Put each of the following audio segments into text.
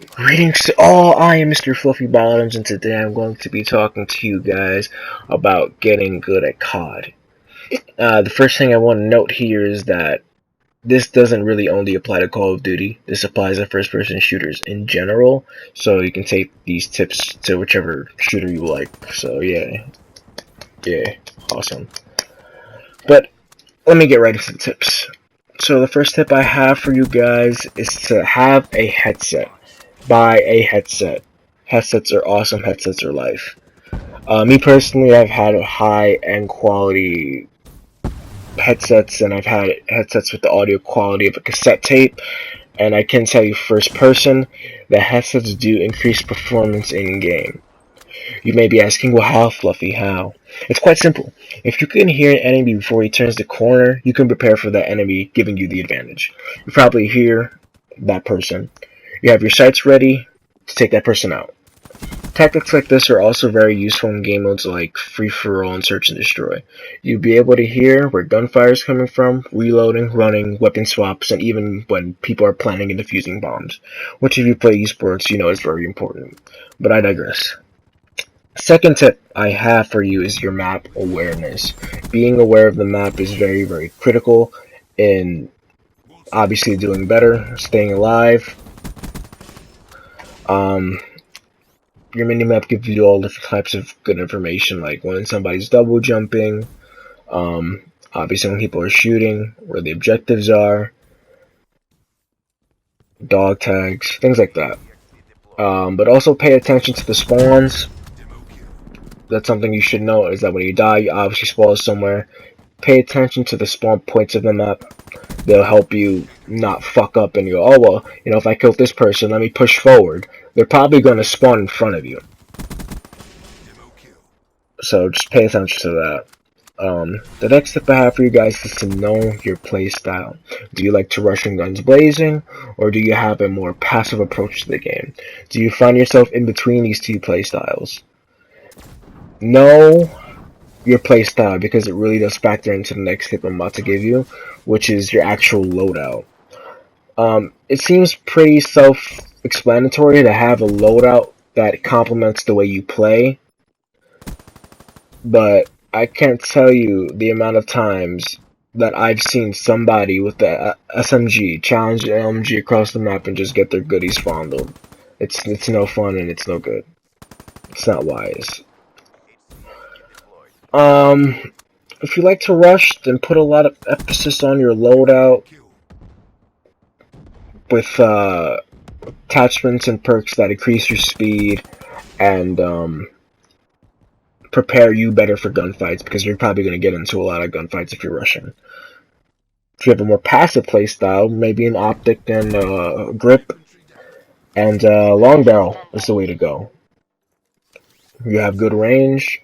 Greetings to all, I am Mr. Fluffy Bottoms, and today I'm going to be talking to you guys about getting good at COD. The first thing I want to note here is that this doesn't really only apply to Call of Duty. This applies to first-person shooters in general, so you can take these tips to whichever shooter you like. So yeah, awesome. But let me get right into the tips. So the first tip I have for you guys is to have a headset. Buy a headset. Headsets are awesome. Headsets are life. Me personally, I've had high-end quality headsets, and I've had headsets with the audio quality of a cassette tape. And I can tell you first person, the headsets do increase performance in game. You may be asking, well, how, Fluffy? How? It's quite simple. If you can hear an enemy before he turns the corner, you can prepare for that enemy giving you the advantage. You probably hear that person. You have your sights ready to take that person out. Tactics like this are also very useful in game modes like free-for-all and search and destroy. You'll be able to hear where gunfire is coming from, reloading, running, weapon swaps, and even when people are planting and defusing bombs, which if you play esports, you know is very important. But I digress. Second tip I have for you is your map awareness. Being aware of the map is very, very critical in obviously doing better, staying alive. Your minimap gives you all different types of good information, like when somebody's double jumping, obviously when people are shooting, where the objectives are, dog tags, things like that. But also pay attention to the spawns. That's something you should know, is that when you die, you obviously spawn somewhere. Pay attention to the spawn points of the map. They'll help you not fuck up and you go, oh well, you know, if I killed this person, let me push forward. They're probably going to spawn in front of you. So just pay attention to that. The next tip I have for you guys is to know your play style. Do you like to rush in guns blazing, or do you have a more passive approach to the game? Do you find yourself in between these two play styles? Know your play style, because it really does factor into the next tip I'm about to give you, which is your actual loadout. It seems pretty self-explanatory to have a loadout that complements the way you play, but I can't tell you the amount of times that I've seen somebody with the SMG challenge the LMG across the map and just get their goodies fondled. It's no fun and it's no good. It's not wise. If you like to rush, then put a lot of emphasis on your loadout with attachments and perks that increase your speed and prepare you better for gunfights, because you're probably going to get into a lot of gunfights if you're rushing. If you have a more passive playstyle, maybe an optic and grip and long barrel is the way to go. You have good range,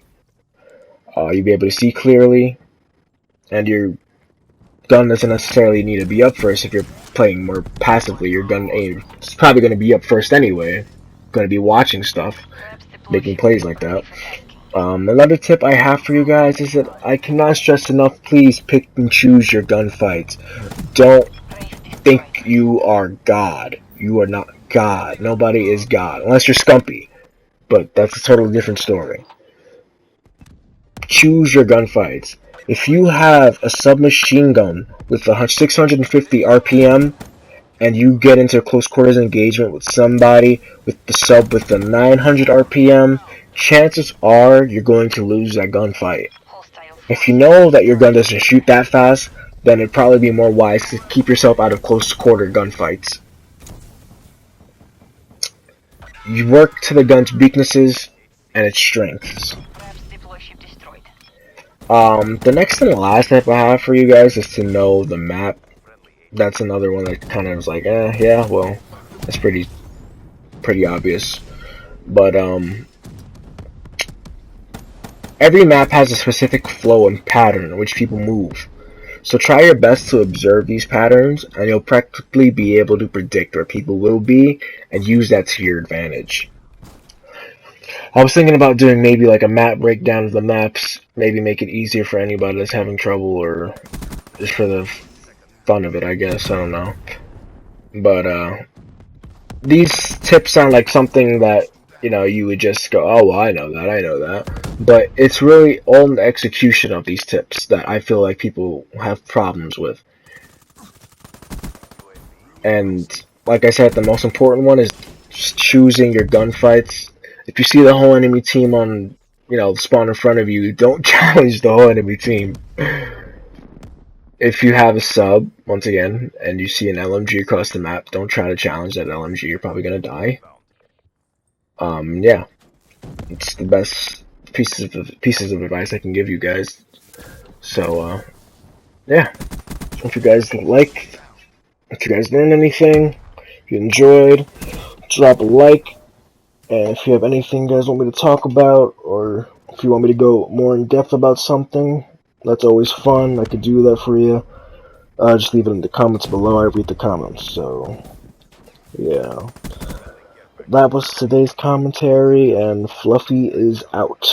you'll be able to see clearly, and your gun doesn't necessarily need to be up first. If you're playing more passively, your gun aim is probably going to be up first anyway. Going to be watching stuff, making plays like that. Another tip I have for you guys is that I cannot stress enough, please pick and choose your gunfights. Don't think you are God. You are not God. Nobody is God, unless you're Scumpy, but that's a totally different story. Choose your gunfights. If you have a submachine gun with 650 RPM and you get into a close quarters engagement with somebody with the sub with the 900 RPM, chances are you're going to lose that gunfight. If you know that your gun doesn't shoot that fast, then it'd probably be more wise to keep yourself out of close quarter gunfights. You work to the gun's weaknesses and its strengths. The next and last tip I have for you guys is to know the map. That's another one that kind of is like, yeah, well, that's pretty obvious. But every map has a specific flow and pattern in which people move. So try your best to observe these patterns, and you'll practically be able to predict where people will be and use that to your advantage. I was thinking about doing maybe like a map breakdown of the maps, maybe make it easier for anybody that's having trouble, or just for the fun of it, I guess. I don't know. But these tips sound like something that, you know, you would just go, oh, well, I know that. But it's really all in the execution of these tips that I feel like people have problems with. And like I said, the most important one is just choosing your gunfights. If you see the whole enemy team on, you know, spawn in front of you, don't challenge the whole enemy team. If you have a sub, once again, and you see an LMG across the map, don't try to challenge that LMG. You're probably gonna die. Yeah, it's the best pieces of advice I can give you guys. So, yeah. If you guys like, if you guys learned anything, if you enjoyed, drop a like. And if you have anything you guys want me to talk about, or if you want me to go more in depth about something, that's always fun. I could do that for you. Just leave it in the comments below. I read the comments. So, yeah. That was today's commentary, and Fluffy is out.